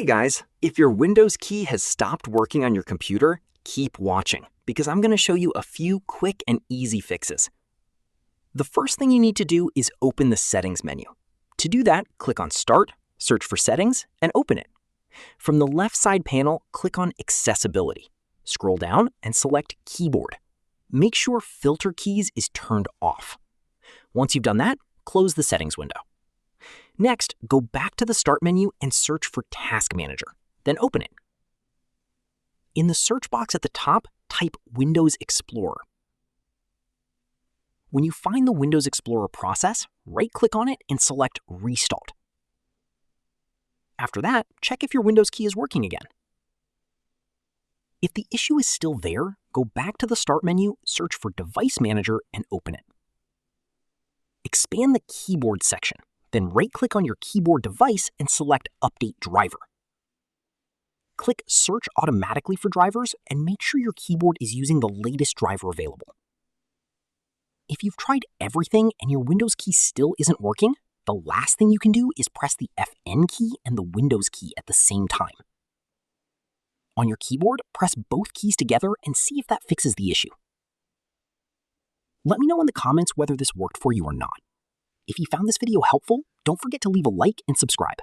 Hey guys, if your Windows key has stopped working on your computer, keep watching because I'm going to show you a few quick and easy fixes. The first thing you need to do is open the Settings menu. To do that, click on Start, search for Settings, and open it. From the left side panel, click on Accessibility. Scroll down and select Keyboard. Make sure Filter Keys is turned off. Once you've done that, close the Settings window. Next, go back to the Start menu and search for Task Manager, then open it. In the search box at the top, type Windows Explorer. When you find the Windows Explorer process, right-click on it and select Restart. After that, check if your Windows key is working again. If the issue is still there, go back to the Start menu, search for Device Manager, and open it. Expand the Keyboard section. Then right-click on your keyboard device and select Update Driver. Click Search automatically for drivers and make sure your keyboard is using the latest driver available. If you've tried everything and your Windows key still isn't working, the last thing you can do is press the Fn key and the Windows key at the same time. On your keyboard, press both keys together and see if that fixes the issue. Let me know in the comments whether this worked for you or not. If you found this video helpful, don't forget to leave a like and subscribe.